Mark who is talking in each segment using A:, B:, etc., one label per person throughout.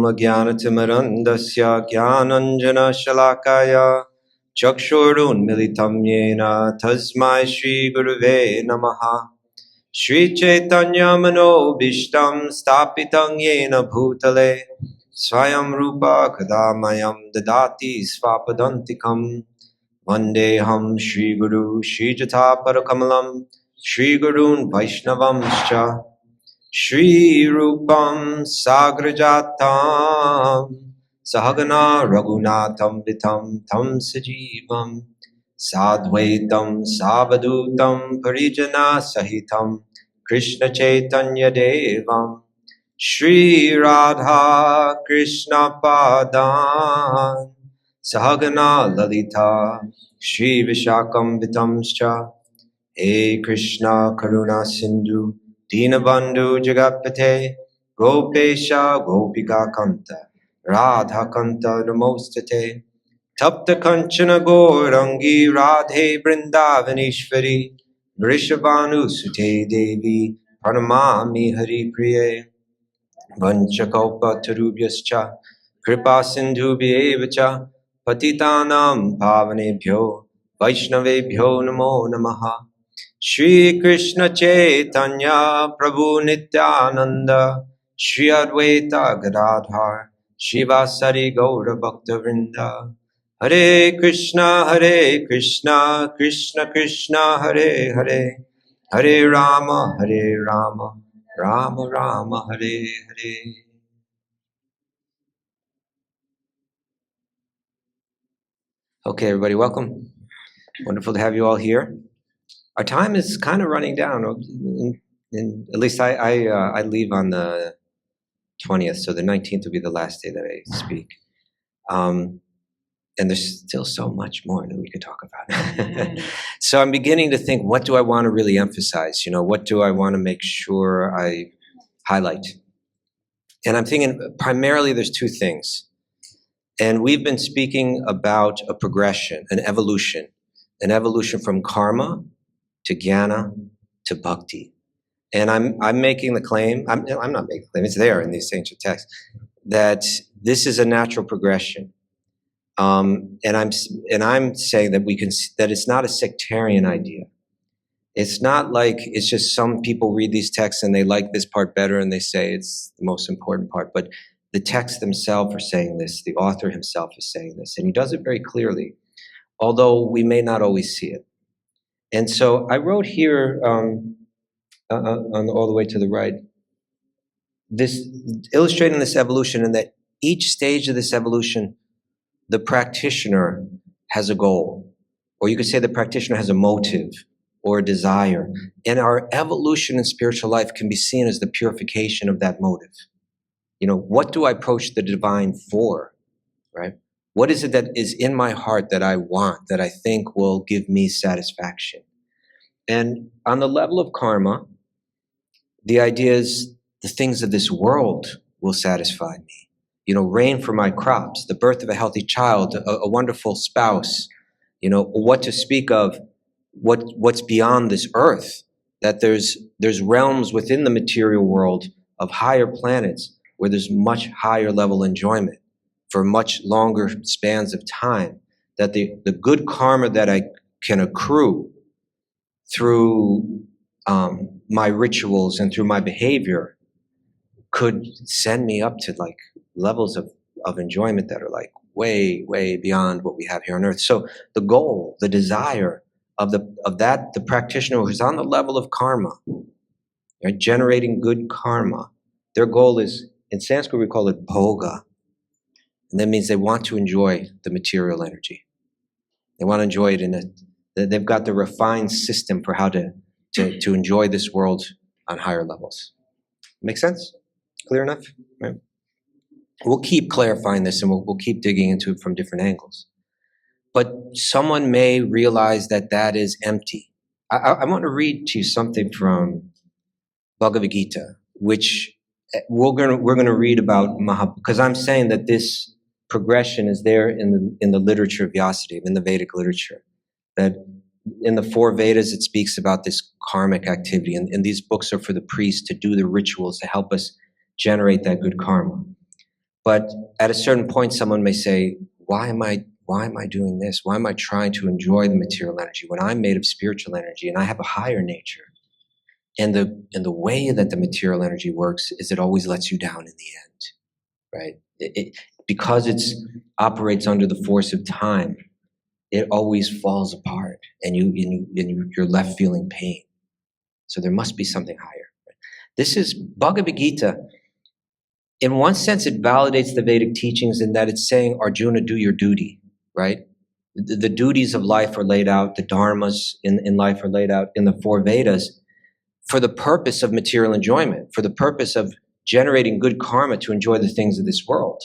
A: Ajnanatimirandasya Jnananjana Shalakaya Chakshurunmilitam Yena Tasmai Shri Guruve Namaha Shri Chaitanya Manobishtam Stapitam Yena Bhutale Swayam Rupa Kadamayam Dadati Svapadantikam Vandeham Shri Guru Shri Jata Parakamalam Shri Gurun Vaishnavamscha Shri Rupam Sagrajatam Sahagana Raghunatham Vitam Tam Sajivam Sadvaitam Savadutam Parijana Sahitam Krishna Chaitanya Devam Shri Radha Krishna Padan Sahagana Lalita Shri Vishakam Vitamscha He Krishna Karuna Sindhu Dinabandhu Jagapate Gopesha Gopika Kanta Radha Kanta Namostate Tapta Kanchana Gaurangi Radhe Vrindavaneshwari Vrishabhanu Sute Devi Pranamami Hari Priye Vanchakalpa Tarubhyascha Kripa Sindhubhyevacha Patitanam Pavanebhyo Vaishnavebhyo Namo Namaha Shri Krishna Chaitanya Prabhu Nityananda Shri Advaita Gadadhar Shivasari Gaura Bhakta Vrinda Hare Krishna Krishna Krishna Hare Hare Hare Rama Rama Rama Hare Hare. Okay, everybody, welcome. Wonderful to have you all here. Our time is kind of running down. At least I leave on the 20th, so the 19th will be the last day that I speak. And there's still so much more that we could talk about. So I'm beginning to think, what do I want to really emphasize? What do I want to make sure I highlight? And I'm thinking primarily there's two things. And we've been speaking about a progression, an evolution from karma to jnana to bhakti. And I'm making the claim, I'm not making the claim, it's there in these ancient texts, that this is a natural progression. And I'm saying that that it's not a sectarian idea. It's not like it's just some people read these texts and they like this part better and they say it's the most important part. But the texts themselves are saying this. The author himself is saying this. And he does it very clearly, although we may not always see it. And so I wrote here on all the way to the right, this illustrating this evolution, and that each stage of this evolution, the practitioner has a goal, or you could say the practitioner has a motive or a desire. And our evolution in spiritual life can be seen as the purification of that motive. What do I approach the divine for, right? What is it that is in my heart that I want, that I think will give me satisfaction? And on the level of karma, the idea is the things of this world will satisfy me. Rain for my crops, the birth of a healthy child, a wonderful spouse, what to speak of, what's beyond this earth, that there's realms within the material world of higher planets where there's much higher level enjoyment for much longer spans of time, that the good karma that I can accrue through my rituals and through my behavior could send me up to like levels of enjoyment that are like way, way beyond what we have here on earth. So the goal, the desire of the practitioner who's on the level of karma, right, generating good karma, their goal is, in Sanskrit we call it bhoga. And that means they want to enjoy the material energy. They want to enjoy it they've got the refined system for how to enjoy this world on higher levels. Make sense? Clear enough? Right? We'll keep clarifying this and we'll keep digging into it from different angles. But someone may realize that is empty. I want to read to you something from Bhagavad Gita, which we're going to read about because I'm saying that this progression is there in the literature of Vyasadeva, in the Vedic literature. That in the 4 Vedas it speaks about this karmic activity, and these books are for the priests to do the rituals to help us generate that good karma. But at a certain point, someone may say, why am I doing this? Why am I trying to enjoy the material energy when I'm made of spiritual energy and I have a higher nature? And the way that the material energy works is it always lets you down in the end, right? Because it operates under the force of time, it always falls apart, and you're left feeling pain. So there must be something higher. This is Bhagavad Gita. In one sense, it validates the Vedic teachings in that it's saying, Arjuna, do your duty, right? The duties of life are laid out, the dharmas in life are laid out in the four Vedas for the purpose of material enjoyment, for the purpose of generating good karma to enjoy the things of this world.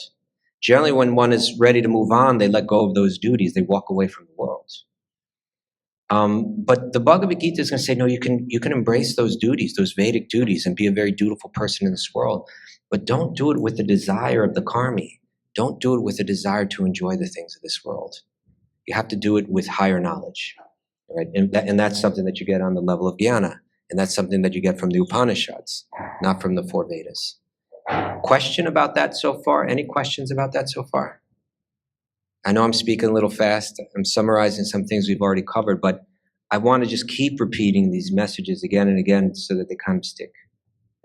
A: Generally, when one is ready to move on, they let go of those duties, they walk away from the world. But the Bhagavad Gita is going to say, no, you can embrace those duties, those Vedic duties, and be a very dutiful person in this world. But don't do it with the desire of the karmi. Don't do it with the desire to enjoy the things of this world. You have to do it with higher knowledge, right? And that's something that you get on the level of jnana. And that's something that you get from the Upanishads, not from the four Vedas. Question about that so far? Any questions about that so far? I know I'm speaking a little fast. I'm summarizing some things we've already covered, but I want to just keep repeating these messages again and again so that they kind of stick.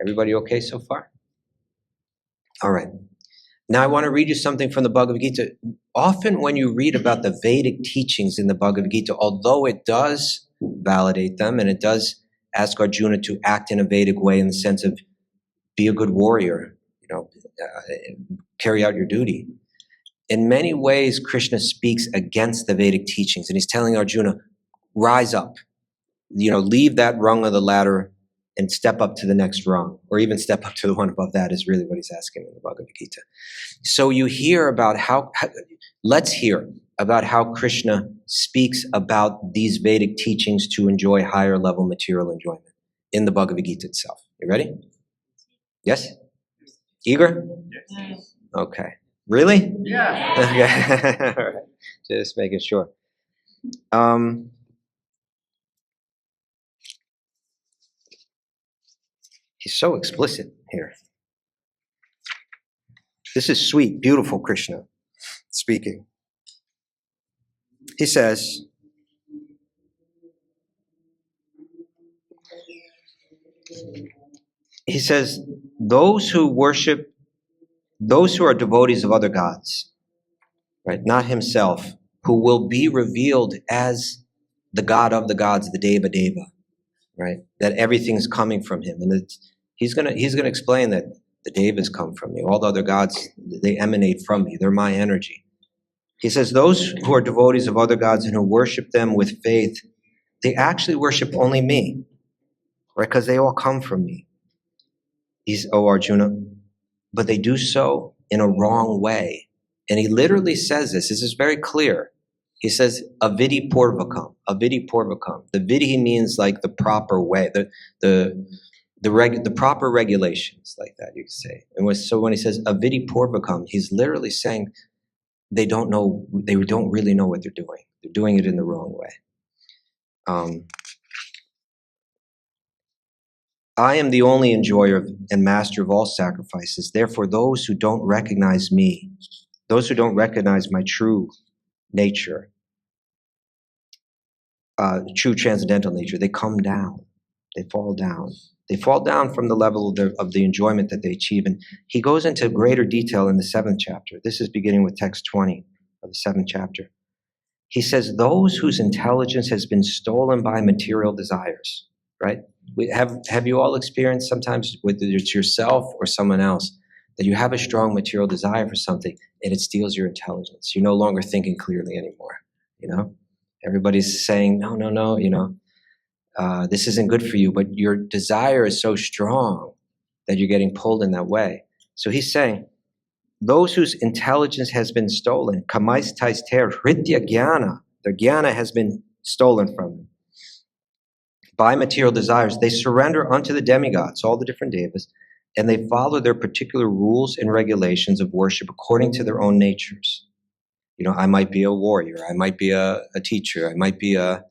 A: Everybody okay so far? All right. Now I want to read you something from the Bhagavad Gita. Often when you read about the Vedic teachings in the Bhagavad Gita, although it does validate them and it does ask Arjuna to act in a Vedic way in the sense of be a good warrior, carry out your duty. In many ways, Krishna speaks against the Vedic teachings, and he's telling Arjuna, rise up, leave that rung of the ladder and step up to the next rung, or even step up to the one above that is really what he's asking in the Bhagavad Gita. So you hear about let's hear about how Krishna speaks about these Vedic teachings to enjoy higher level material enjoyment in the Bhagavad Gita itself. You ready? Yes? Eager? Yes. Okay. Really? Yeah. Okay. All right. Just making sure. He's so explicit here. This is sweet, beautiful Krishna speaking. He says, those who are devotees of other gods, right, not himself, who will be revealed as the God of the gods, the Deva Deva, right? That everything's coming from him, and he's gonna explain that the Devas come from me. All the other gods, they emanate from me. They're my energy. He says those who are devotees of other gods and who worship them with faith, they actually worship only me, right? Because they all come from me. O Arjuna, but they do so in a wrong way. And he literally says this is very clear. He says, avidi purvakam, avidi purvakam. The vidhi means like the proper way, the proper regulations, like that you could say. And so when he says avidi purvakam, he's literally saying they don't really know what they're doing. They're doing it in the wrong way. I am the only enjoyer and master of all sacrifices. Therefore, those who don't recognize me, those who don't recognize my true nature, true transcendental nature, they come down. They fall down. They fall down from the level of the enjoyment that they achieve. And he goes into greater detail in the 7th chapter. This is beginning with text 20 of the 7th chapter. He says, those whose intelligence has been stolen by material desires, right? Have you all experienced sometimes, whether it's yourself or someone else, that you have a strong material desire for something and it steals your intelligence? You're no longer thinking clearly anymore, Everybody's saying, no, this isn't good for you, but your desire is so strong that you're getting pulled in that way. So he's saying, those whose intelligence has been stolen, kamais tais ter hritya jnana, their jnana has been stolen from them by material desires, they surrender unto the demigods, all the different devas, and they follow their particular rules and regulations of worship according to their own natures. I might be a warrior, I might be a teacher, I might be a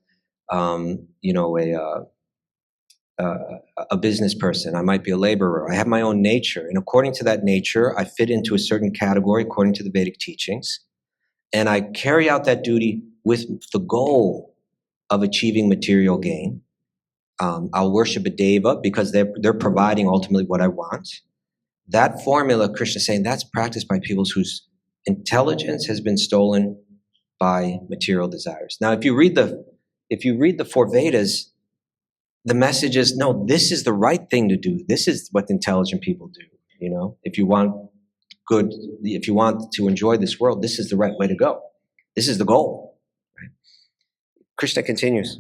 A: a business person. I might be a laborer. I have my own nature. And according to that nature, I fit into a certain category according to the Vedic teachings. And I carry out that duty with the goal of achieving material gain. I'll worship a deva because they're providing ultimately what I want. That formula, Krishna is saying, that's practiced by people whose intelligence has been stolen by material desires. Now, if you read the four Vedas, the message is, no, this is the right thing to do. This is what intelligent people do. If you want to enjoy this world, this is the right way to go. This is the goal. Right? Krishna continues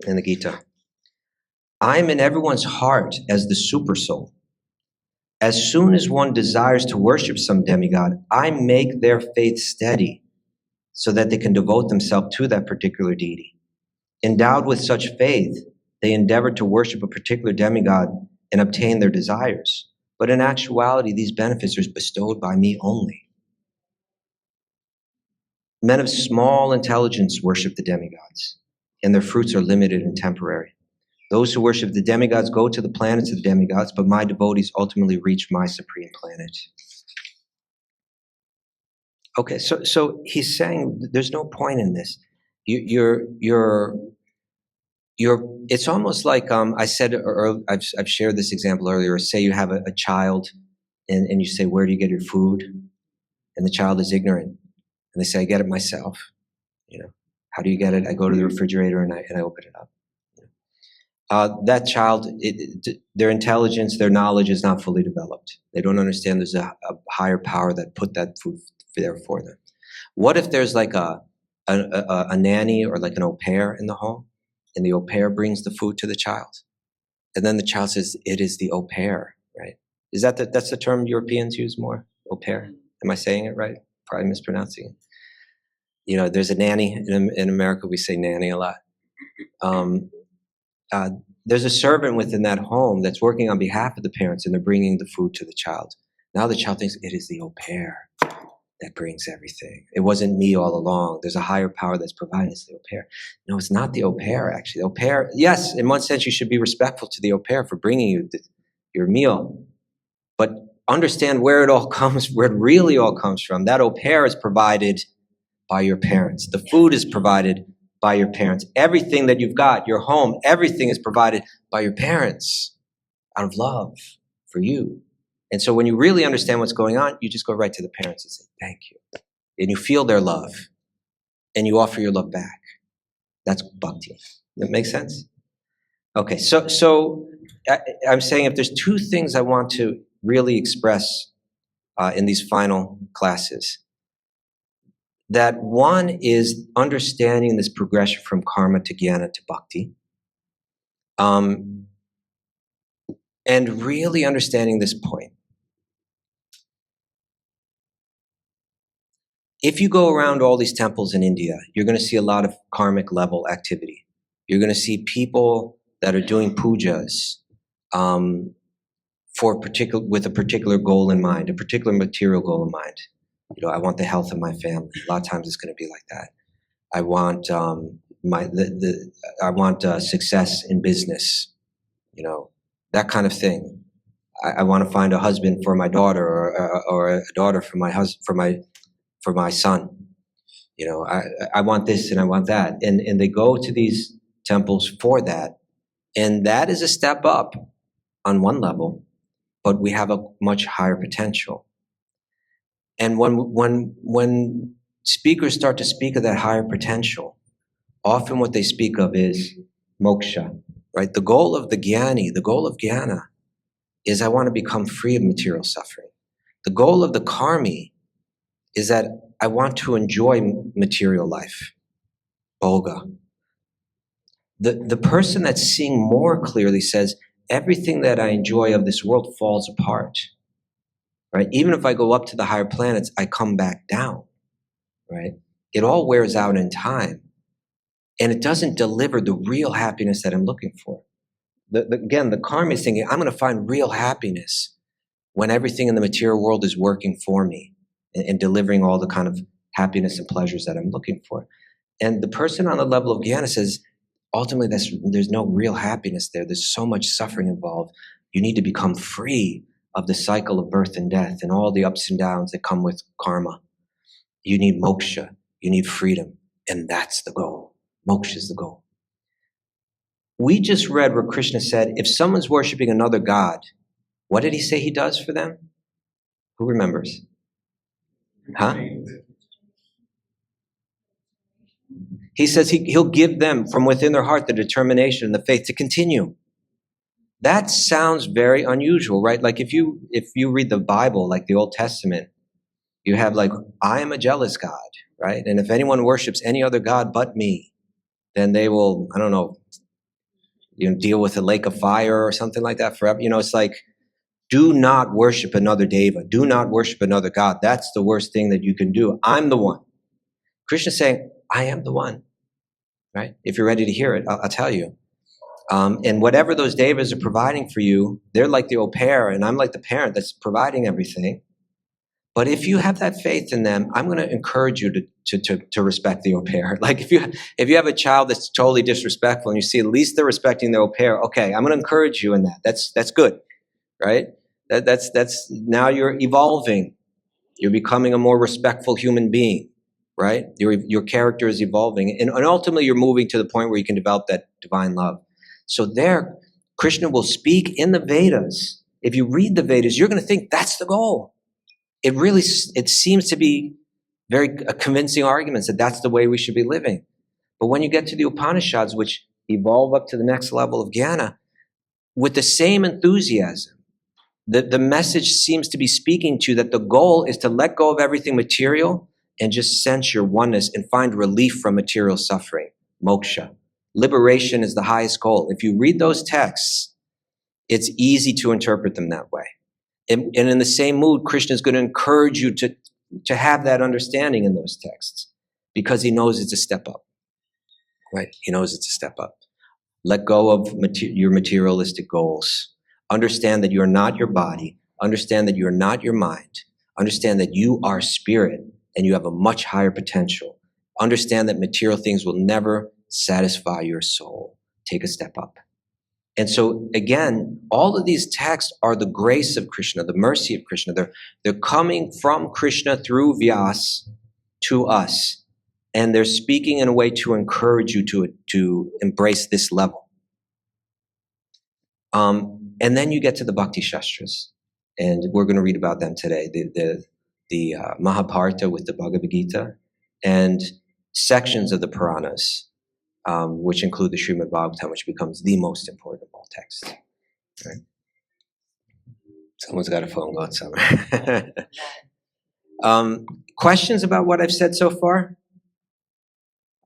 A: in the Gita. I'm in everyone's heart as the super soul. As soon as one desires to worship some demigod, I make their faith steady so that they can devote themselves to that particular deity. Endowed with such faith, they endeavor to worship a particular demigod and obtain their desires. But in actuality, these benefits are bestowed by me only. Men of small intelligence worship the demigods, and their fruits are limited and temporary. Those who worship the demigods go to the planets of the demigods, but my devotees ultimately reach my supreme planet. Okay, so he's saying there's no point in this. It's almost like I said, or I've shared this example earlier. Say you have a child, and you say, "Where do you get your food?" And the child is ignorant, and they say, "I get it myself." How do you get it? I go to the refrigerator and I open it up. That child, their intelligence, their knowledge is not fully developed. They don't understand there's a higher power that put that food there for them. What if there's like a nanny or like an au pair in the home, and the au pair brings the food to the child, and then the child says, "It is the au pair," right? Is that's the term Europeans use more? Au pair? Am I saying it right? Probably mispronouncing it. There's a nanny in America. We say nanny a lot. There's a servant within that home that's working on behalf of the parents, and they're bringing the food to the child. Now the child thinks it is the au pair that brings everything. It wasn't me all along. There's a higher power that's providing. It's the au pair. No, it's not the au pair, actually. The au pair, yes, in one sense, you should be respectful to the au pair for bringing you your meal. But understand where it really all comes from. That au pair is provided by your parents. The food is provided by your parents. Everything that you've got, your home, everything is provided by your parents out of love for you. And so when you really understand what's going on, you just go right to the parents and say, "Thank you." And you feel their love, and you offer your love back. That's bhakti. That makes sense? Okay, so I'm saying if there's two things I want to really express in these final classes, that one is understanding this progression from karma to jnana to bhakti, and really understanding this point. If you go around all these temples in India, you're going to see a lot of karmic level activity. You're going to see people that are doing pujas with a particular goal in mind, a particular material goal in mind. I want the health of my family. A lot of times it's going to be like that. I want success in business. That kind of thing. I want to find a husband for my daughter, or a daughter for my son. I want this and I want that, and they go to these temples for that, and that is a step up on one level, but we have a much higher potential. And when speakers start to speak of that higher potential, often what they speak of is moksha, right? The goal of the jnani, the goal of jnana, is I want to become free of material suffering. The goal of the karmi is that I want to enjoy material life, bhoga. The person that's seeing more clearly says, everything that I enjoy of this world falls apart, right? Even if I go up to the higher planets, I come back down, right? It all wears out in time, and it doesn't deliver the real happiness that I'm looking for. Again, the karma is thinking, I'm going to find real happiness when everything in the material world is working for me and delivering all the kind of happiness and pleasures that I'm looking for. And the person on the level of jnana says, ultimately there's no real happiness there. There's so much suffering involved. You need to become free of the cycle of birth and death and all the ups and downs that come with karma. You need moksha. You need freedom. And that's the goal. Moksha is the goal. We just read where Krishna said, if someone's worshiping another god, what did he say he does for them? Who remembers? Huh? He says he'll give them from within their heart the determination and the faith to continue. That sounds very unusual, right? Like if you read the Bible, like the Old Testament, you have like, I am a jealous God, right? And if anyone worships any other God but me, then they will, I don't know, deal with a lake of fire or something like that forever. It's like, do not worship another deva. Do not worship another God. That's the worst thing that you can do. I'm the one. Krishna's saying, I am the one, right? If you're ready to hear it, I'll tell you. And whatever those devas are providing for you, they're like the au pair, and I'm like the parent that's providing everything. But if you have that faith in them, I'm going to encourage you to respect the au pair. Like if you have a child that's totally disrespectful and you see at least they're respecting the au pair, okay, I'm going to encourage you in that. That's good, right? That's now you're evolving. You're becoming a more respectful human being, right? Your character is evolving, and ultimately you're moving to the point where you can develop that divine love. So there, Krishna will speak in the Vedas. If you read the Vedas, you're going to think that's the goal. It seems to be very convincing arguments that that's the way we should be living. But when you get to the Upanishads, which evolve up to the next level of jnana, with the same enthusiasm, the message seems to be speaking to that the goal is to let go of everything material and just sense your oneness and find relief from material suffering, moksha. Liberation is the highest goal. If you read those texts, it's easy to interpret them that way. And in the same mood, Krishna is going to encourage you to have that understanding in those texts because he knows it's a step up, right? He knows it's a step up. Let go of your materialistic goals. Understand that you're not your body. Understand that you're not your mind. Understand that you are spirit and you have a much higher potential. Understand that material things will never satisfy your soul. Take a step up. And so again, all of these texts are the grace of Krishna, the mercy of Krishna. They're coming from Krishna through Vyas to us. And they're speaking in a way to encourage you to embrace this level. And then you get to the Bhakti Shastras. And we're going to read about them today. The Mahabharata with the Bhagavad Gita and sections of the Puranas. Which include the Srimad Bhagavatam, which becomes the most important of all texts. Right? Someone's got a phone going somewhere. Questions about what I've said so far?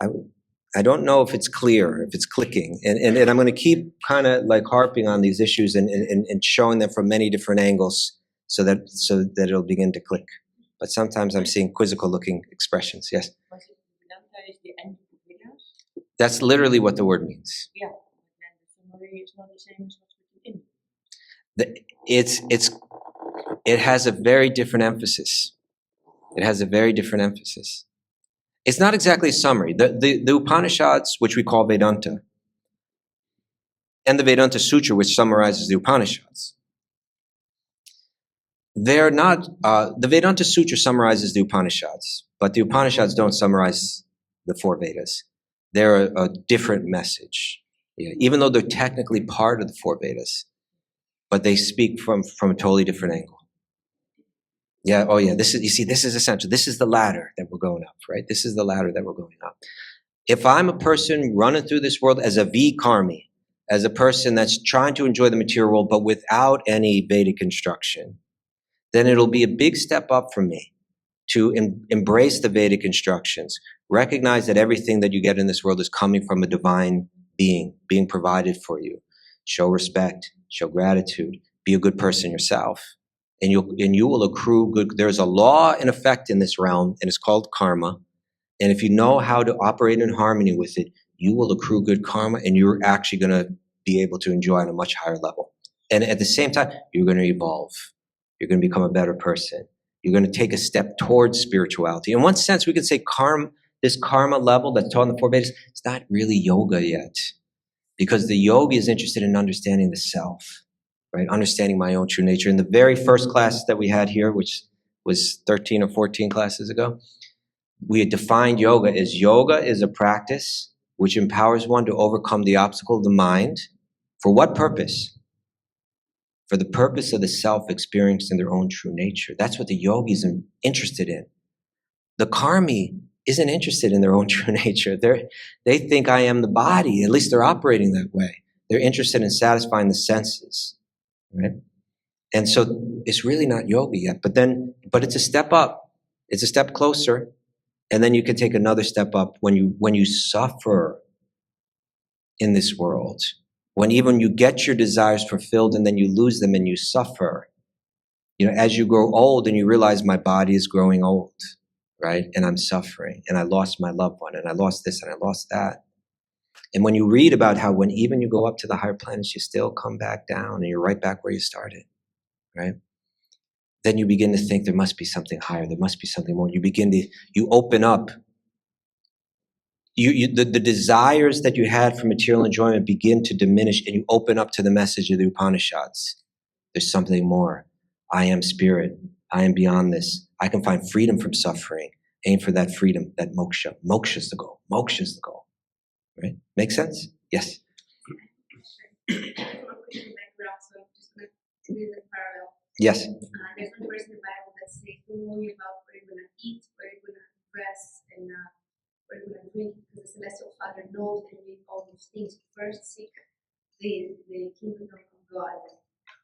A: I don't know if it's clear, if it's clicking. And I'm going to keep kind of like harping on these issues and showing them from many different angles so that it'll begin to click. But sometimes I'm seeing quizzical looking expressions. Yes? That's literally what the word means. Yeah. And the summary is not the same as what's within. It has a very different emphasis. It has a very different emphasis. It's not exactly a summary. The Upanishads, which we call Vedanta, and the Vedanta Sutra, which summarizes the Upanishads, they're not, the Vedanta Sutra summarizes the Upanishads, but the Upanishads don't summarize the four Vedas. They're a different message, even though they're technically part of the four Vedas, but they speak from a totally different angle. Yeah, oh yeah, this is essential. This is the ladder that we're going up, right? This is the ladder that we're going up. If I'm a person running through this world as a V-karmi, as a person that's trying to enjoy the material world, but without any Vedic instruction, then it'll be a big step up for me to embrace the Vedic instructions, recognize that everything that you get in this world is coming from a divine being provided for you. Show respect, show gratitude, be a good person yourself, and you will accrue good. There's a law in effect in this realm, and it's called karma. And if you know how to operate in harmony with it, you will accrue good karma, and you're actually going to be able to enjoy on a much higher level. And at the same time, you're going to evolve. You're going to become a better person. You're going to take a step towards spirituality. In one sense, we could say karma, this karma level that's taught in the four Vedas, it's not really yoga yet. Because the yogi is interested in understanding the self, right? Understanding my own true nature. In the very first class that we had here, which was 13 or 14 classes ago, we had defined yoga is a practice which empowers one to overcome the obstacle of the mind. For what purpose? For the purpose of the self experiencing their own true nature. That's what the yogis are interested in. The karmi isn't interested in their own true nature. They think I am the body. At least they're operating that way. They're interested in satisfying the senses, right? And so it's really not yoga yet. But it's a step up. It's a step closer. And then you can take another step up when you suffer in this world. When even you get your desires fulfilled and then you lose them and you suffer. As you grow old and you realize my body is growing old, right? And I'm suffering and I lost my loved one and I lost this and I lost that. And when you read about how when even you go up to the higher planets, you still come back down and you're right back where you started, right? Then you begin to think there must be something higher. There must be something more. You open up. The desires that you had for material enjoyment begin to diminish and you open up to the message of the Upanishads. There's something more. I am spirit. I am beyond this. I can find freedom from suffering. Aim for that freedom, that moksha. Moksha is the goal. Moksha is the goal. Right? Make sense? Yes. Yes.
B: There's one verse in the Bible that says, don't worry about what you're going to eat, what you're going to dress, and what you're going to drink, because the Celestial Father knows that you need all those things. First seek the kingdom of God.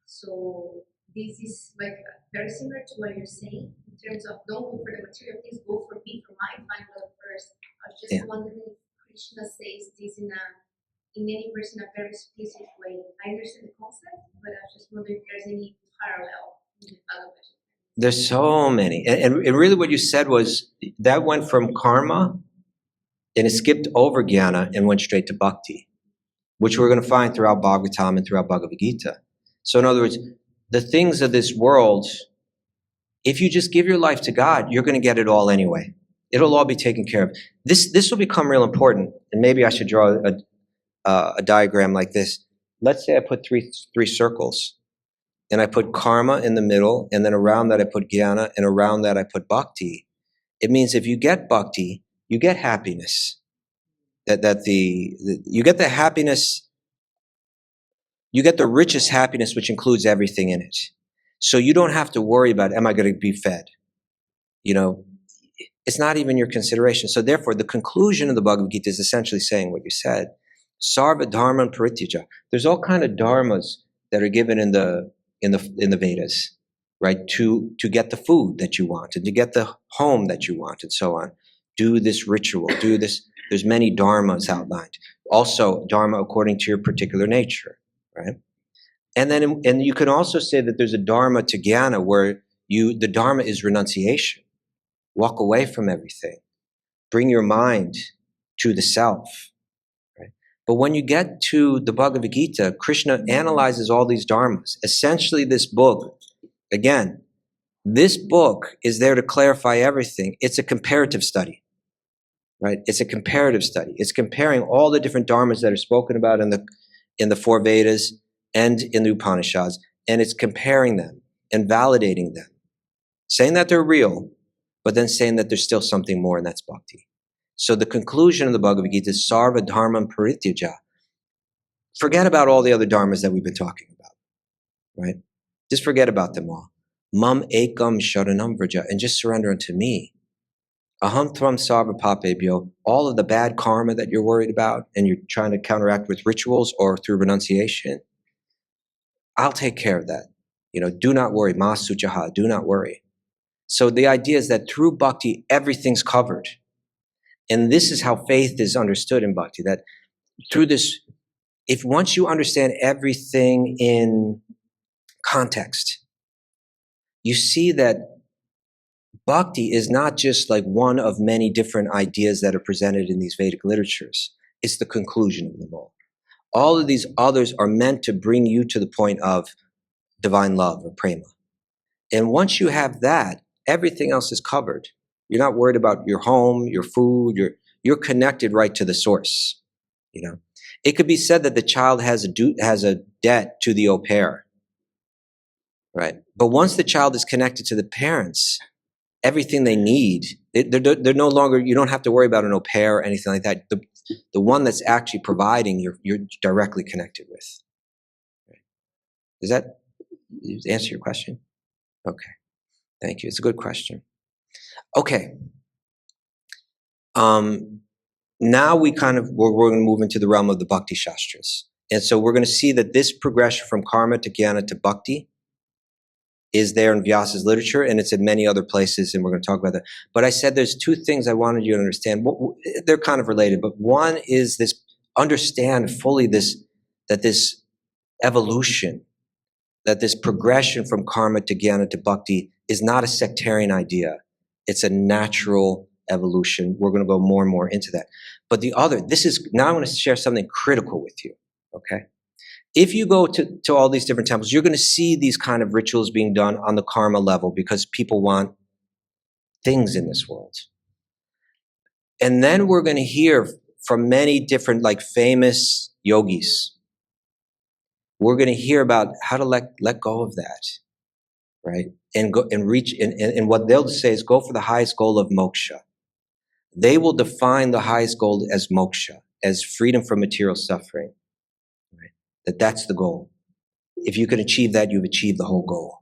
B: So this is like very similar to what you're saying in terms of don't go for the material things, go for me, for my find love first. I was just wondering if Krishna says this in any verse in a very explicit way. I understand the concept, but I was just wondering if there's any parallel in the Bhagavad Gita.
A: There's so many. And really what you said was that went from karma and it skipped over jnana and went straight to bhakti, which we're going to find throughout Bhagavatam and throughout Bhagavad Gita. So in other words, the things of this world, if you just give your life to God, you're going to get it all anyway. It'll all be taken care of. This will become real important. And maybe I should draw a diagram like this. Let's say I put three circles. And I put karma in the middle, and then around that I put jnana, and around that I put bhakti. It means if you get bhakti, you get happiness. You get the happiness, you get the richest happiness, which includes everything in it. So you don't have to worry about, am I going to be fed? It's not even your consideration. So therefore, the conclusion of the Bhagavad Gita is essentially saying what you said. Sarva dharma parityaja. There's all kind of dharmas that are given in the Vedas, right? To get the food that you want and to get the home that you want and so on. Do this ritual, do this. There's many dharmas outlined. Also, dharma according to your particular nature, right? And you can also say that there's a dharma to jnana where the dharma is renunciation. Walk away from everything. Bring your mind to the self. But when you get to the Bhagavad Gita, Krishna analyzes all these dharmas. Essentially, this book, again, this book is there to clarify everything. It's a comparative study, right? It's a comparative study. It's comparing all the different dharmas that are spoken about in the four Vedas and in the Upanishads, and it's comparing them and validating them, saying that they're real, but then saying that there's still something more, and that's bhakti. So the conclusion of the Bhagavad Gita is sarva dharma parityaja. Forget about all the other dharmas that we've been talking about, right? Just forget about them all. Mam ekam sharanam vraja, and just surrender unto me. Aham tvam sarva papebhyo, all of the bad karma that you're worried about and you're trying to counteract with rituals or through renunciation, I'll take care of that. Do not worry. Ma suchaha, do not worry. So the idea is that through bhakti, everything's covered. And this is how faith is understood in bhakti, that through this, if once you understand everything in context, you see that bhakti is not just like one of many different ideas that are presented in these Vedic literatures. It's the conclusion of them all. All of these others are meant to bring you to the point of divine love or prema. And once you have that, everything else is covered. You're not worried about your home, your food, you're connected right to the source, you know. It could be said that the child has a debt to the au pair, right? But once the child is connected to the parents, everything they need, they're no longer, you don't have to worry about an au pair or anything like that. The one that's actually providing, you're directly connected with. Does that answer your question? Okay, thank you. It's a good question. Okay. Now we're going to move into the realm of the Bhakti Shastras. And so we're going to see that this progression from karma to jnana to bhakti is there in Vyasa's literature, and it's in many other places, and we're going to talk about that. But I said there's two things I wanted you to understand. They're kind of related, but one is this, understand fully that this evolution, that this progression from karma to jnana to bhakti is not a sectarian idea. It's a natural evolution. We're going to go more and more into that. But now I'm going to share something critical with you, okay? If you go to all these different temples, you're going to see these kind of rituals being done on the karma level because people want things in this world. And then we're going to hear from many different, like, famous yogis. We're going to hear about how to let go of that, right? And go and reach, and what they'll say is go for the highest goal of moksha. They will define the highest goal as moksha, as freedom from material suffering, right? That's the goal. If you can achieve that, you've achieved the whole goal.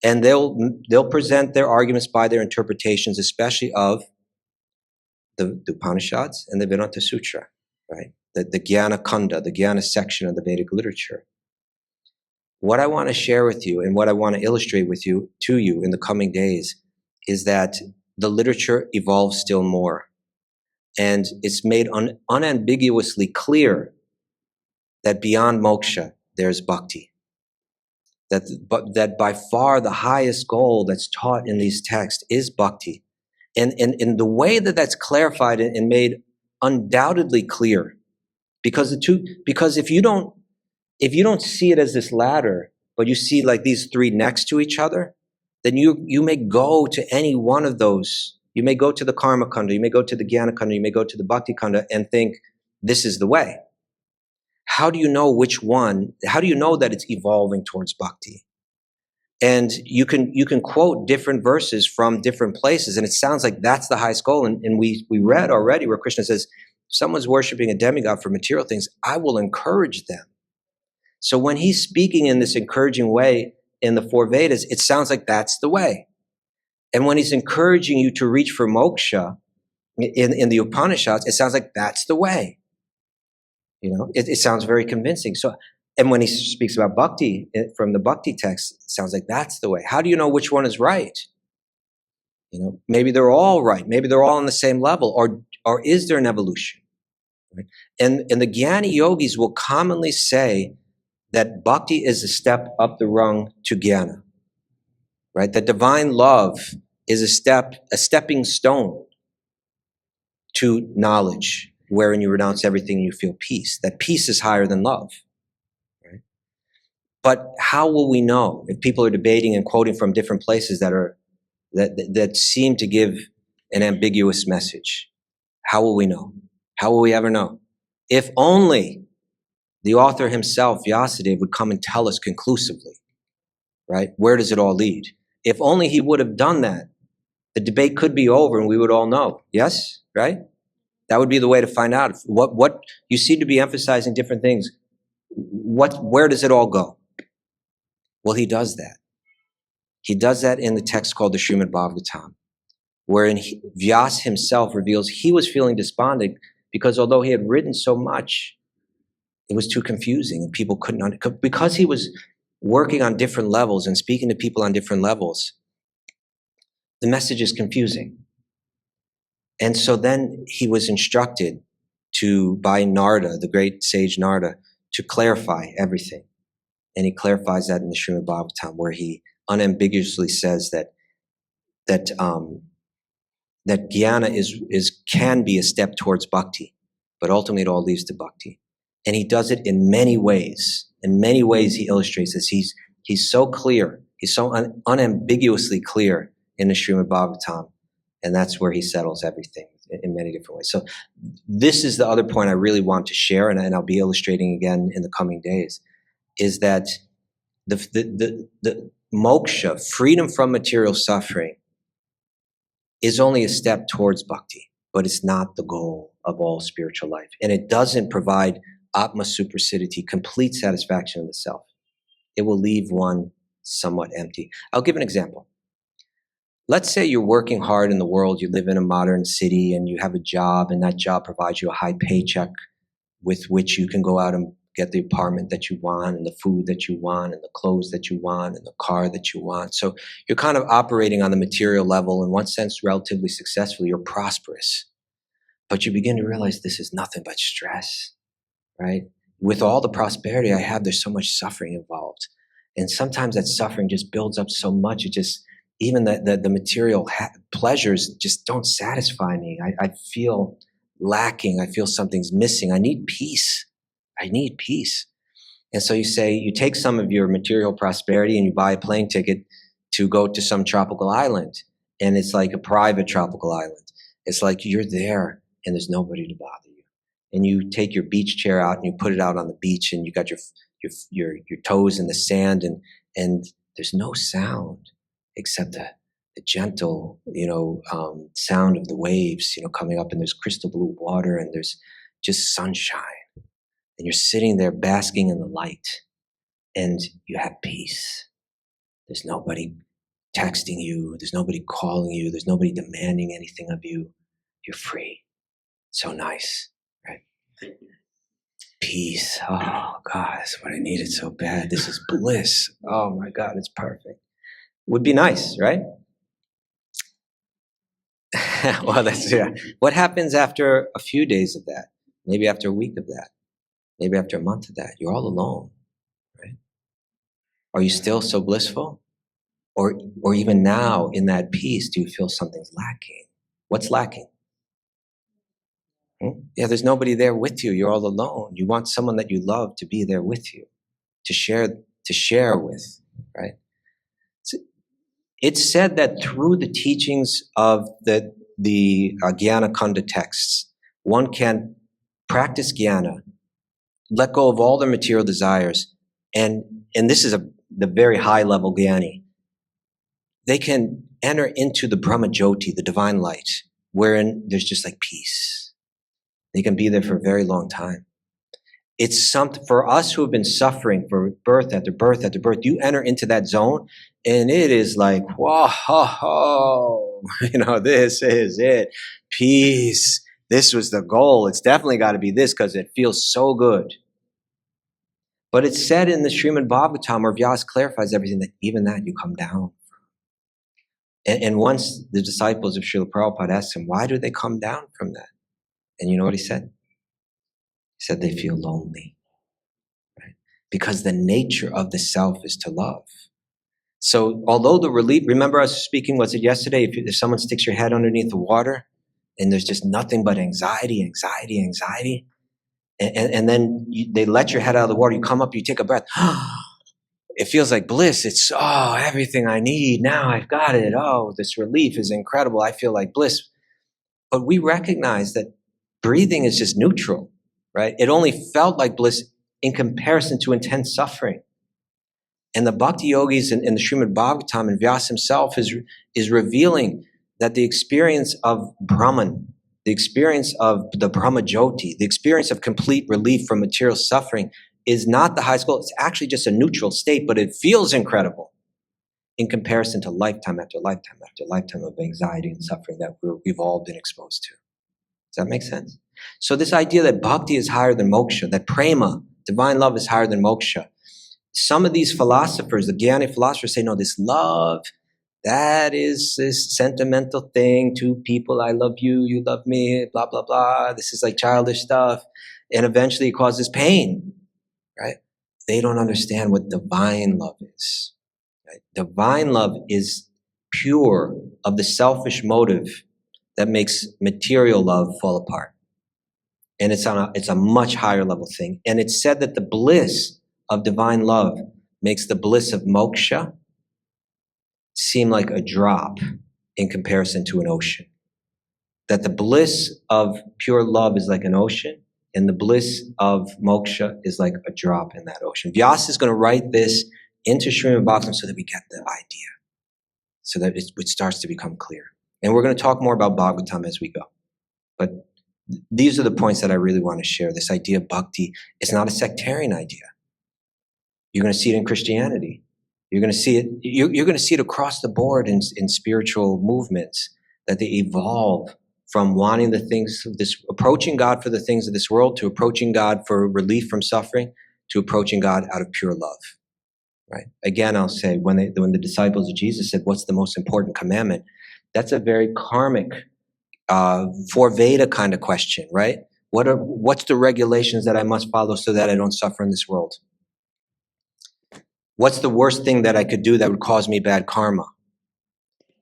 A: And they'll present their arguments by their interpretations, especially of the Upanishads and the Vedanta Sutra, right? The Jnana Kanda, the Jnana section of the Vedic literature. What I want to share with you and what I want to illustrate to you in the coming days is that the literature evolves still more. And it's made unambiguously clear that beyond moksha, there's bhakti. That by far the highest goal that's taught in these texts is bhakti. And in the way that that's clarified and made undoubtedly clear, because if you don't see it as this ladder, but you see like these three next to each other, then you may go to any one of those. You may go to the karma kanda, you may go to the jnana kanda, you may go to the bhakti kanda and think this is the way. How do you know which one? How do you know that it's evolving towards bhakti? And you can quote different verses from different places, and it sounds like that's the highest goal. And we read already where Krishna says, if someone's worshiping a demigod for material things, I will encourage them. So when he's speaking in this encouraging way in the four Vedas, it sounds like that's the way. And when he's encouraging you to reach for moksha in the Upanishads, it sounds like that's the way. You know, it sounds very convincing. So, and when he speaks about bhakti from the bhakti text, it sounds like that's the way. How do you know which one is right? You know, maybe they're all right. Maybe they're all on the same level, or is there an evolution? Right? And the Jnani yogis will commonly say that bhakti is a step up the rung to jnana, right? That divine love is a stepping stone to knowledge, wherein you renounce everything and you feel peace. That peace is higher than love, right? But how will we know if people are debating and quoting from different places that seem to give an ambiguous message? How will we know? How will we ever know? If only the author himself, Vyasadeva, would come and tell us conclusively, right? Where does it all lead? If only he would have done that, the debate could be over and we would all know. Yes, right? That would be the way to find out. What you seem to be emphasizing different things. Where does it all go? Well, he does that. He does that in the text called the Srimad Bhagavatam, wherein Vyas himself reveals he was feeling despondent because although he had written so much, it was too confusing and people couldn't, because he was working on different levels and speaking to people on different levels, the message is confusing. And so then he was instructed by Narada, the great sage Narada, to clarify everything. And he clarifies that in the Srimad Bhagavatam, where he unambiguously says that jnana can be a step towards bhakti, but ultimately it all leads to bhakti. And he does it in many ways. In many ways he illustrates this. He's so clear, he's so unambiguously clear in the Srimad Bhagavatam. And that's where he settles everything in many different ways. So this is the other point I really want to share, and I'll be illustrating again in the coming days, is that the moksha, freedom from material suffering, is only a step towards bhakti, but it's not the goal of all spiritual life. And it doesn't provide atma suprasidhiti, complete satisfaction of the self. It will leave one somewhat empty. I'll give an example. Let's say you're working hard in the world, you live in a modern city and you have a job, and that job provides you a high paycheck with which you can go out and get the apartment that you want and the food that you want and the clothes that you want and the car that you want. So you're kind of operating on the material level, in one sense, relatively successfully. You're prosperous. But you begin to realize this is nothing but stress, right? With all the prosperity I have, there's so much suffering involved. And sometimes that suffering just builds up so much, it just, even the material pleasures just don't satisfy me. I feel lacking. I feel something's missing. I need peace. I need peace. And so you take some of your material prosperity and you buy a plane ticket to go to some tropical island. And it's like a private tropical island. It's like you're there and there's nobody to bother you. And you take your beach chair out and you put it out on the beach and you got your toes in the sand and there's no sound except the gentle, sound of the waves, coming up, and there's crystal blue water and there's just sunshine. And you're sitting there basking in the light and you have peace. There's nobody texting you. There's nobody calling you. There's nobody demanding anything of you. You're free. So nice, right? Peace. Oh, God, that's what I needed so bad. This is bliss. Oh, my God, it's perfect. Would be nice, right? Well, what happens after a few days of that? Maybe after a week of that? Maybe after a month of that? You're all alone, right? Are you still so blissful? Or even now in that peace, do you feel something's lacking? What's lacking? Yeah, there's nobody there with you. You're all alone. You want someone that you love to be there with you, to share with, right? It's said that through the teachings of the Jnana Kanda texts, one can practice jnana, let go of all their material desires, and this is the very high level jnani. They can enter into the Brahma Jyoti, the divine light, wherein there's just like peace. They can be there for a very long time. It's something for us who have been suffering for birth after birth after birth. You enter into that zone, and it is like, whoa, this is it. Peace. This was the goal. It's definitely got to be this because it feels so good. But it's said in the Srimad Bhagavatam, where Vyasa clarifies everything, that even that you come down from. And once the disciples of Srila Prabhupada asked him, why do they come down from that? And you know what he said? He said they feel lonely, right? Because the nature of the self is to love. So although the relief, remember I was speaking, was it yesterday? If someone sticks your head underneath the water and there's just nothing but anxiety, and then they let your head out of the water, you come up, you take a breath. It feels like bliss. It's, everything I need. Now I've got it. Oh, this relief is incredible. I feel like bliss. But we recognize that breathing is just neutral, right? It only felt like bliss in comparison to intense suffering. And the Bhakti Yogis in the Srimad Bhagavatam, and Vyasa himself is revealing that the experience of Brahman, the experience of the Brahma Jyoti, the experience of complete relief from material suffering is not the highest goal. It's actually just a neutral state, but it feels incredible in comparison to lifetime after lifetime after lifetime of anxiety and suffering that we've all been exposed to. Does that make sense? So this idea that bhakti is higher than moksha, that prema, divine love, is higher than moksha. Some of these philosophers, the Jnani philosophers, say, no, this love, that is this sentimental thing, two people, I love you, you love me, blah, blah, blah. This is like childish stuff. And eventually it causes pain, right? They don't understand what divine love is. Right? Divine love is pure of the selfish motive that makes material love fall apart. And it's a much higher level thing. And it's said that the bliss of divine love makes the bliss of moksha seem like a drop in comparison to an ocean. that the bliss of pure love is like an ocean, and the bliss of moksha is like a drop in that ocean. Vyasa is going to write this into Srimad Bhagavatam so that we get the idea, so that it starts to become clear. And we're going to talk more about Bhagavatam as we go. But these are the points that I really want to share. This idea of bhakti is not a sectarian idea. You're going to see it in Christianity. You're going to see it. You're going to see it across the board in spiritual movements, that they evolve from wanting the things of this, approaching God for the things of this world, to approaching God for relief from suffering, to approaching God out of pure love. Right? Again, I'll say, when the disciples of Jesus said, "What's the most important commandment?" That's a very karmic, for Veda kind of question, right? What's the regulations that I must follow so that I don't suffer in this world? What's the worst thing that I could do that would cause me bad karma?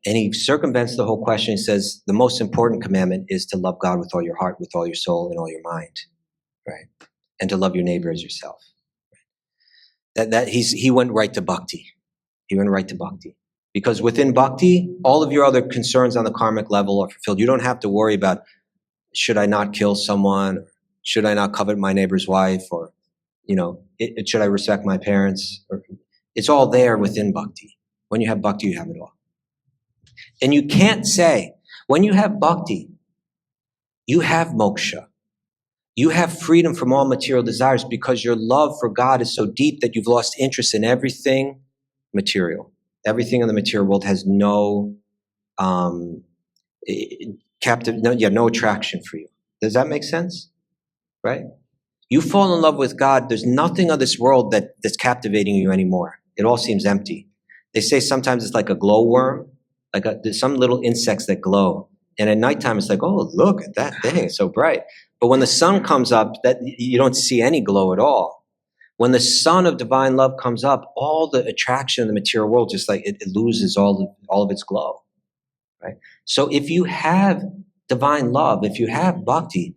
A: And he circumvents the whole question. He says, the most important commandment is to love God with all your heart, with all your soul, and all your mind, right? And to love your neighbor as yourself. He went right to bhakti. He went right to bhakti. Because within bhakti, all of your other concerns on the karmic level are fulfilled. You don't have to worry about, should I not kill someone? Should I not covet my neighbor's wife? Or, should I respect my parents? It's all there within bhakti. When you have bhakti, you have it all. And you can't say, when you have bhakti, you have moksha. You have freedom from all material desires because your love for God is so deep that you've lost interest in everything material. Everything in the material world has no attraction for you. Does that make sense? Right? You fall in love with God, there's nothing of this world that's captivating you anymore. It all seems empty. They say sometimes it's like a glowworm, there's some little insects that glow. And at nighttime, it's like, oh, look at that thing, it's so bright. But when the sun comes up, that you don't see any glow at all. When the sun of divine love comes up, all the attraction in the material world, just like it loses all of its glow, right? So if you have divine love, if you have bhakti,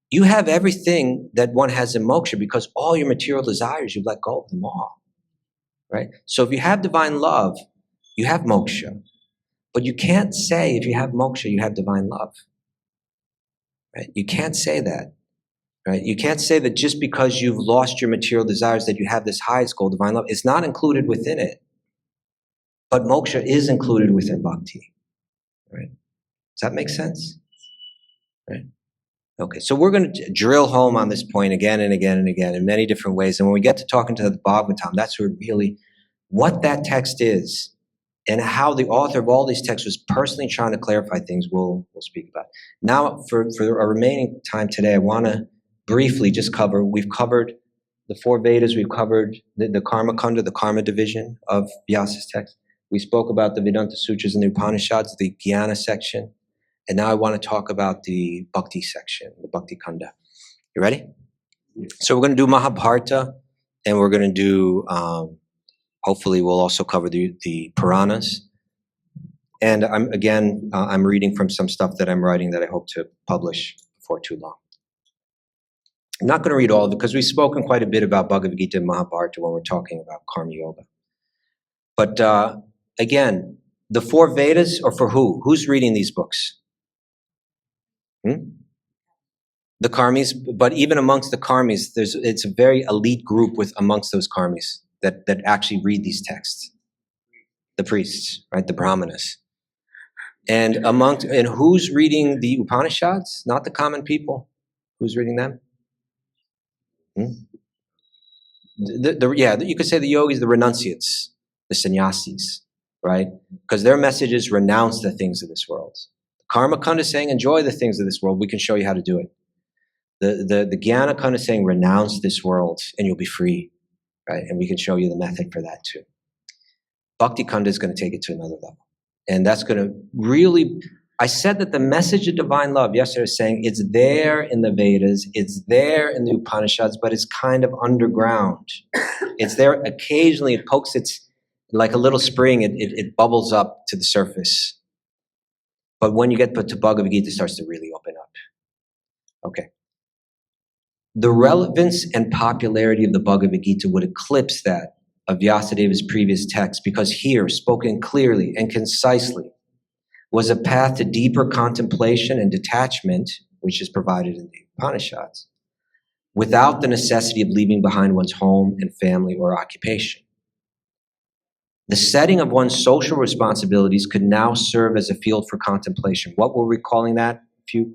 A: you have everything that one has in moksha, because all your material desires, you've let go of them all, right? So if you have divine love, you have moksha. But you can't say if you have moksha, you have divine love, right? You can't say that, right? You can't say that just because you've lost your material desires that you have this highest goal, divine love. It's not included within it. But moksha is included within bhakti, right? Does that make sense? Right? Okay, so we're going to drill home on this point again and again and again in many different ways. And when we get to talking to the Bhagavatam, that's where really what that text is and how the author of all these texts was personally trying to clarify things we'll speak about. Now, for our remaining time today, I want to briefly just we've covered the four Vedas, we've covered the Karma Kanda, the Karma division of Vyasa's text. We spoke about the Vedanta Sutras and the Upanishads, the Jnana section. And now I want to talk about the Bhakti section, the Bhakti Kanda. You ready? So we're going to do Mahabharata, and we're going to do, hopefully we'll also cover the Puranas. And I'm reading from some stuff that I'm writing that I hope to publish before too long. I'm not going to read all of it because we've spoken quite a bit about Bhagavad Gita and Mahabharata when we're talking about Karma Yoga. But again, the four Vedas are for who? Who's reading these books? The karmis, but even amongst the karmis, it's a very elite group amongst those karmis that actually read these texts. The priests, right? The brahmanas. And who's reading the Upanishads? Not the common people. Who's reading them? You could say the yogis, the renunciates, the sannyasis, right? Because their message is renounce the things of this world. Karma Kanda is saying enjoy the things of this world. We can show you how to do it. The Jnana Kanda is saying renounce this world and you'll be free, right? And we can show you the method for that too. Bhakti Kanda is going to take it to another level. And that's going to really, I said that the message of divine love yesterday is saying it's there in the Vedas, it's there in the Upanishads, but it's kind of underground. It's there occasionally, it pokes like a little spring, it bubbles up to the surface. But when you get to Bhagavad Gita, it starts to really open up. Okay. The relevance and popularity of the Bhagavad Gita would eclipse that of Vyasadeva's previous text, because here, spoken clearly and concisely, was a path to deeper contemplation and detachment, which is provided in the Upanishads, without the necessity of leaving behind one's home and family or occupation. The setting of one's social responsibilities could now serve as a field for contemplation. What were we calling that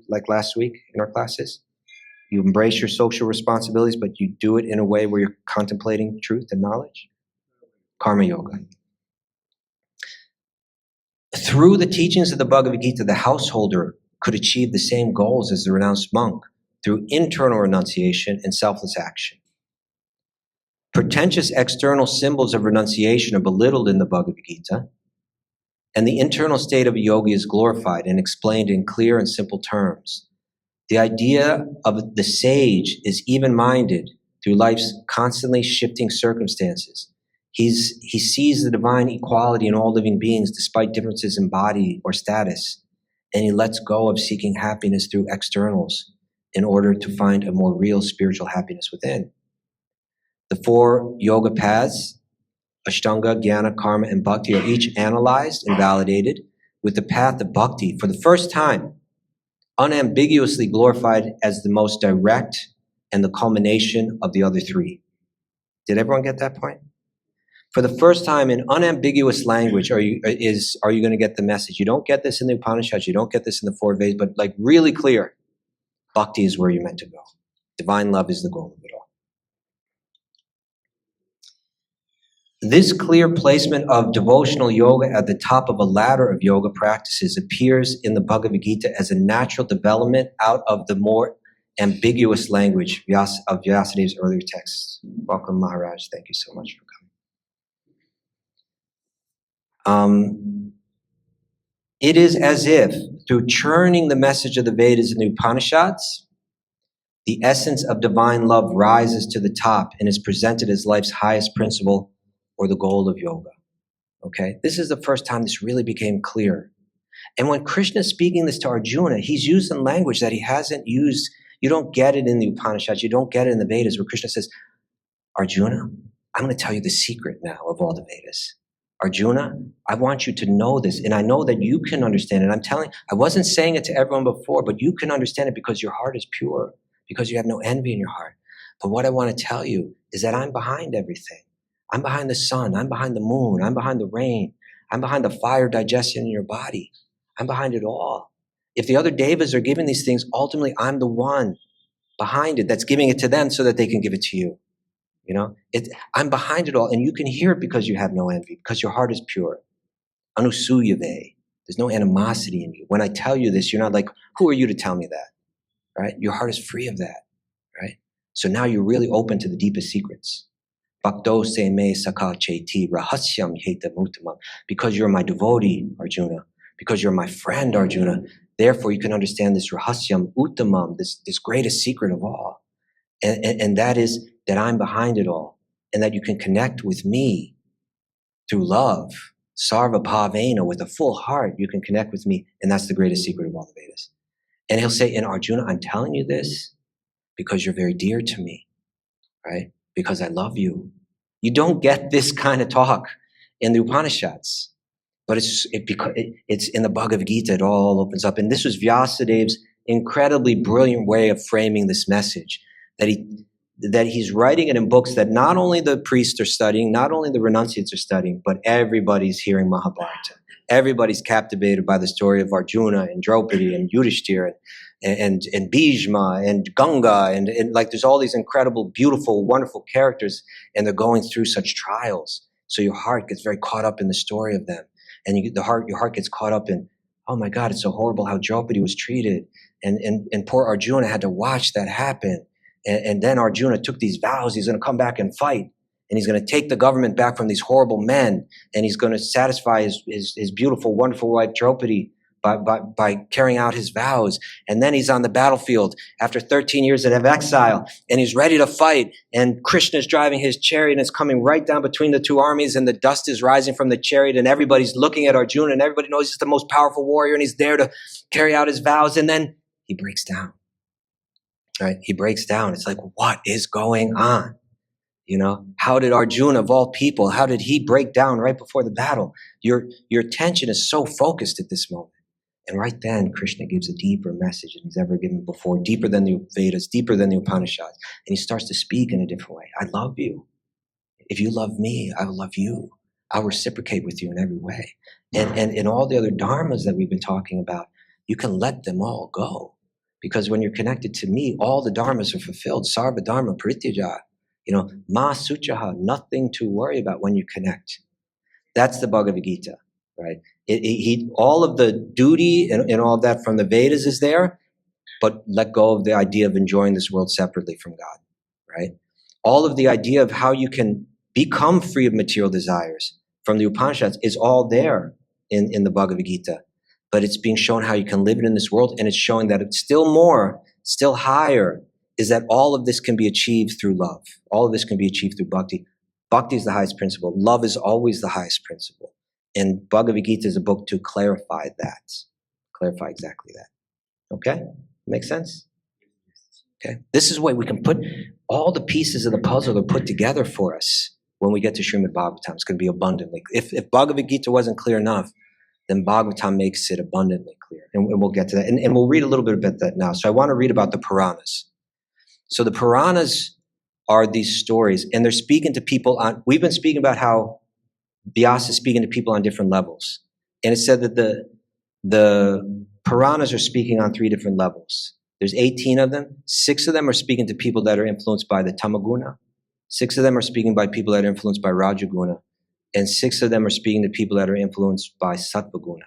A: like last week in our classes? You embrace your social responsibilities, but you do it in a way where you're contemplating truth and knowledge. Karma yoga. Through the teachings of the Bhagavad Gita, the householder could achieve the same goals as the renounced monk through internal renunciation and selfless action. Pretentious external symbols of renunciation are belittled in the Bhagavad Gita, and the internal state of a yogi is glorified and explained in clear and simple terms. The idea of the sage is even-minded through life's constantly shifting circumstances. He sees the divine equality in all living beings despite differences in body or status, and he lets go of seeking happiness through externals in order to find a more real spiritual happiness within. The 4 yoga paths, Ashtanga, Jnana, Karma, and Bhakti, are each analyzed and validated, with the path of Bhakti, for the first time, unambiguously glorified as the most direct and the culmination of the other 3. Did everyone get that point? For the first time in unambiguous language, are you going to get the message? You don't get this in the Upanishads, you don't get this in the 4 Veds, but like really clear, Bhakti is where you're meant to go. Divine love is the goal of it all. This clear placement of devotional yoga at the top of a ladder of yoga practices appears in the Bhagavad Gita as a natural development out of the more ambiguous language of Vyasadev's earlier texts. Welcome, Maharaj. Thank you so much for coming. It is as if, through churning the message of the Vedas and the Upanishads, the essence of divine love rises to the top and is presented as life's highest principle or the goal of yoga. Okay? This is the first time this really became clear. And when Krishna is speaking this to Arjuna, he's using language that he hasn't used. You don't get it in the Upanishads, you don't get it in the Vedas, where Krishna says, Arjuna, I'm going to tell you the secret now of all the Vedas. Arjuna, I want you to know this, and I know that you can understand it. I wasn't saying it to everyone before, but you can understand it because your heart is pure, because you have no envy in your heart. But what I want to tell you is that I'm behind everything. I'm behind the sun, I'm behind the moon, I'm behind the rain, I'm behind the fire digestion in your body. I'm behind it all. If the other devas are giving these things, ultimately I'm the one behind it that's giving it to them so that they can give it to you. You know, I'm behind it all, and you can hear it because you have no envy, because your heart is pure. Anusuyave. There's no animosity in you. When I tell you this, you're not like, who are you to tell me that? Right? Your heart is free of that. Right? So now you're really open to the deepest secrets. Bhakto se me sakha cheti rahasyam heta muttamam. Because you're my devotee, Arjuna, because you're my friend, Arjuna, therefore you can understand this rahasyam uttamam, this greatest secret of all. And that is that I'm behind it all, and that you can connect with me through love, sarva bhavena, with a full heart, you can connect with me, and that's the greatest secret of all the Vedas. And he'll say, and Arjuna, I'm telling you this because you're very dear to me, right? Because I love you. You don't get this kind of talk in the Upanishads, but it's in the Bhagavad Gita, it all opens up. And this was Vyasadev's incredibly brilliant way of framing this message, that he's writing it in books that not only the priests are studying, not only the renunciates are studying, but everybody's hearing Mahabharata. Everybody's captivated by the story of Arjuna and Draupadi and Yudhishthira and Bhishma and Ganga and like there's all these incredible, beautiful, wonderful characters, and they're going through such trials. So your heart gets very caught up in the story of them, and your heart gets caught up in, oh my God, it's so horrible how Draupadi was treated, and poor Arjuna had to watch that happen. And then Arjuna took these vows, he's going to come back and fight, and he's going to take the government back from these horrible men, and he's going to satisfy his beautiful, wonderful wife Draupadi by carrying out his vows. And then he's on the battlefield after 13 years of exile, and he's ready to fight, and Krishna is driving his chariot, and it's coming right down between the two armies, and the dust is rising from the chariot, and everybody's looking at Arjuna, and everybody knows he's the most powerful warrior, and he's there to carry out his vows, and then he breaks down. Right? He breaks down. It's like, what is going on? You know, how did Arjuna, of all people, how did he break down right before the battle? Your attention is so focused at this moment. And right then, Krishna gives a deeper message than he's ever given before, deeper than the Vedas, deeper than the Upanishads. And he starts to speak in a different way. I love you. If you love me, I will love you. I'll reciprocate with you in every way. And in all the other dharmas that we've been talking about, you can let them all go. Because when you're connected to me, all the dharmas are fulfilled. Sarva dharma prityaja. Ma suchaha, nothing to worry about when you connect. That's the Bhagavad Gita, right? All of the duty and all of that from the Vedas is there, but let go of the idea of enjoying this world separately from God, right? All of the idea of how you can become free of material desires from the Upanishads is all there in the Bhagavad Gita, but it's being shown how you can live it in this world, and it's showing that it's still more, still higher, is that all of this can be achieved through love. All of this can be achieved through bhakti. Bhakti is the highest principle. Love is always the highest principle. And Bhagavad Gita is a book to clarify that, clarify exactly that. Okay? Make sense? Okay. This is why we can put all the pieces of the puzzle are put together for us when we get to Srimad Bhagavatam. It's going to be abundantly. If Bhagavad Gita wasn't clear enough, then Bhagavatam makes it abundantly clear. And we'll get to that. And we'll read a little bit about that now. So I want to read about the Puranas. So the Puranas are these stories, and they're speaking to people on, we've been speaking about how Vyasa is speaking to people on different levels. And it said that the Puranas are speaking on 3 different levels. There's 18 of them. 6 of them are speaking to people that are influenced by the Tamaguna. 6 of them are speaking by people that are influenced by Rajaguna. And 6 of them are speaking to people that are influenced by Sattvaguna.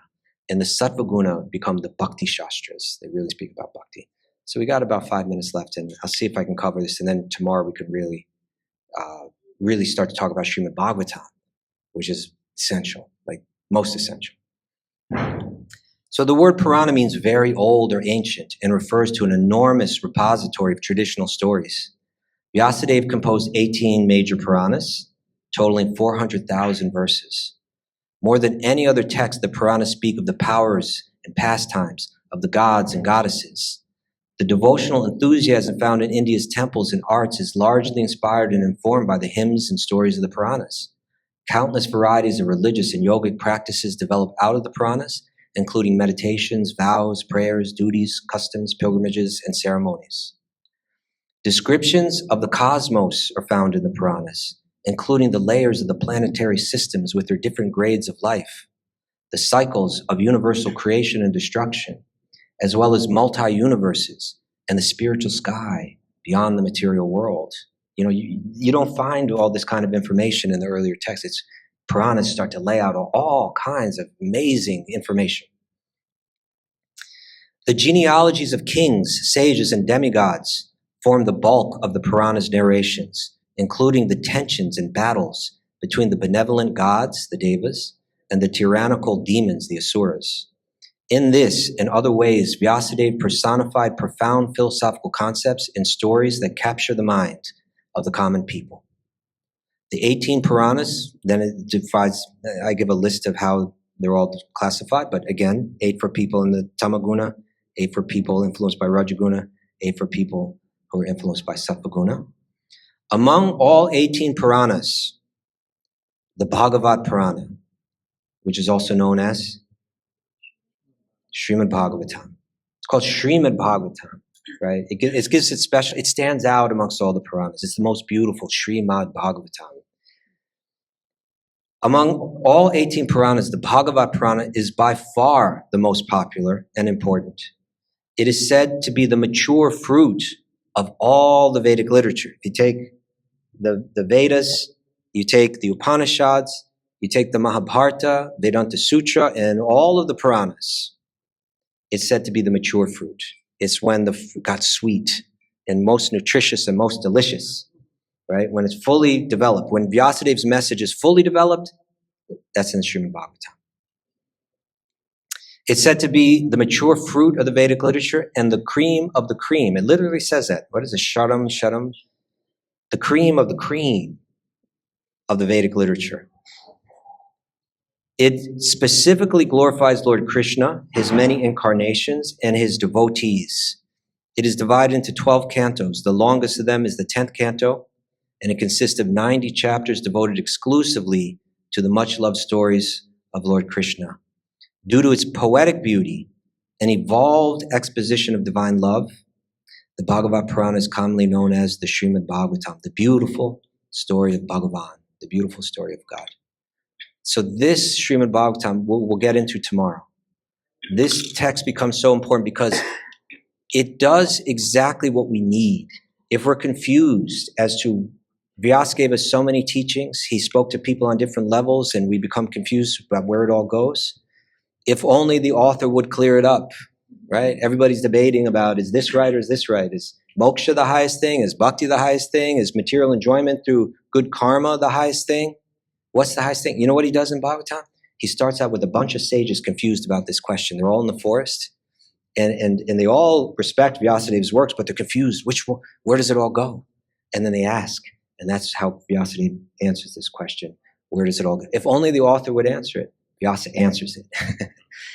A: And the Sattvaguna become the Bhakti Shastras. They really speak about Bhakti. So we got about 5 minutes left, and I'll see if I can cover this. And then tomorrow we could really start to talk about Srimad Bhagavatam, which is essential, like most essential. So the word Purana means very old or ancient and refers to an enormous repository of traditional stories. Vyasadeva composed 18 major Puranas, totaling 400,000 verses. More than any other text, the Puranas speak of the powers and pastimes of the gods and goddesses. The devotional enthusiasm found in India's temples and arts is largely inspired and informed by the hymns and stories of the Puranas. Countless varieties of religious and yogic practices develop out of the Puranas, including meditations, vows, prayers, duties, customs, pilgrimages, and ceremonies. Descriptions of the cosmos are found in the Puranas, including the layers of the planetary systems with their different grades of life, the cycles of universal creation and destruction, as well as multi-universes and the spiritual sky beyond the material world. You don't find all this kind of information in the earlier texts. Puranas start to lay out all kinds of amazing information. The genealogies of kings, sages, and demigods form the bulk of the Puranas' narrations, including the tensions and battles between the benevolent gods, the Devas, and the tyrannical demons, the Asuras. In this and other ways, Vyasadeva personified profound philosophical concepts and stories that capture the mind of the common people. The 18 Puranas, then it divides, I give a list of how they're all classified, but again, 8 for people in the Tamaguna, 8 for people influenced by Rajaguna, 8 for people who are influenced by Sattvaguna. Among all 18 Puranas, the Bhagavad Purana, which is also known as Srimad Bhagavatam. It's called Srimad Bhagavatam, right? It gives it special, it stands out amongst all the Puranas. It's the most beautiful Srimad Bhagavatam. Among all 18 Puranas, the Bhagavad Purana is by far the most popular and important. It is said to be the mature fruit of all the Vedic literature. If you take the Vedas, you take the Upanishads, you take the Mahabharata, Vedanta Sutra, and all of the Puranas, it's said to be the mature fruit. It's when the fruit got sweet and most nutritious and most delicious, right? When it's fully developed. When Vyasadeva's message is fully developed, that's in Srimad Bhagavatam. It's said to be the mature fruit of the Vedic literature and the cream of the cream. It literally says that. What is it? Sharam. The cream of the Vedic literature. It specifically glorifies Lord Krishna, his many incarnations, and his devotees. It is divided into 12 cantos. The longest of them is the 10th canto, and it consists of 90 chapters devoted exclusively to the much-loved stories of Lord Krishna. Due to its poetic beauty an evolved exposition of divine love. The Bhagavad Purana is commonly known as the Srimad Bhagavatam, the beautiful story of Bhagavan, the beautiful story of God. So this Srimad Bhagavatam, we'll get into tomorrow. This text becomes so important because it does exactly what we need. If we're confused as to, Vyasa gave us so many teachings, he spoke to people on different levels, and we become confused about where it all goes. If only the author would clear it up, right? Everybody's debating about, is this right or is this right? Is moksha the highest thing? Is bhakti the highest thing? Is material enjoyment through good karma the highest thing? What's the highest thing? You know what he does in Bhagavatam? He starts out with a bunch of sages confused about this question. They're all in the forest, and they all respect Vyasadev's works, but they're confused. Where does it all go? And then they ask, and that's how Vyasadeva answers this question. Where does it all go? If only the author would answer it. Vyasa answers it.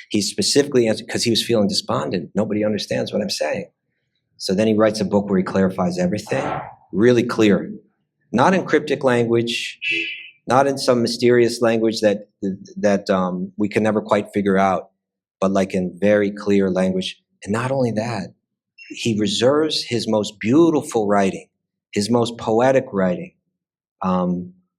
A: He specifically answered because he was feeling despondent. Nobody understands what I'm saying. So then he writes a book where he clarifies everything, really clear. Not in cryptic language, not in some mysterious language that we can never quite figure out, but like in very clear language. And not only that, he reserves his most beautiful writing, his most poetic writing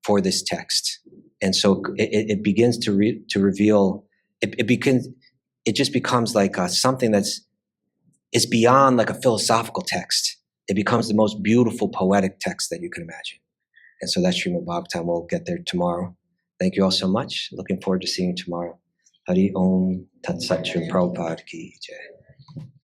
A: for this text. And so it begins to reveal, it just becomes like something is beyond like a philosophical text. It becomes the most beautiful poetic text that you can imagine. And so that's Srimad Bhagavatam. We'll get there tomorrow. Thank you all so much. Looking forward to seeing you tomorrow. Hari Om Tat Sat Shri Prabhupada Ki Jai.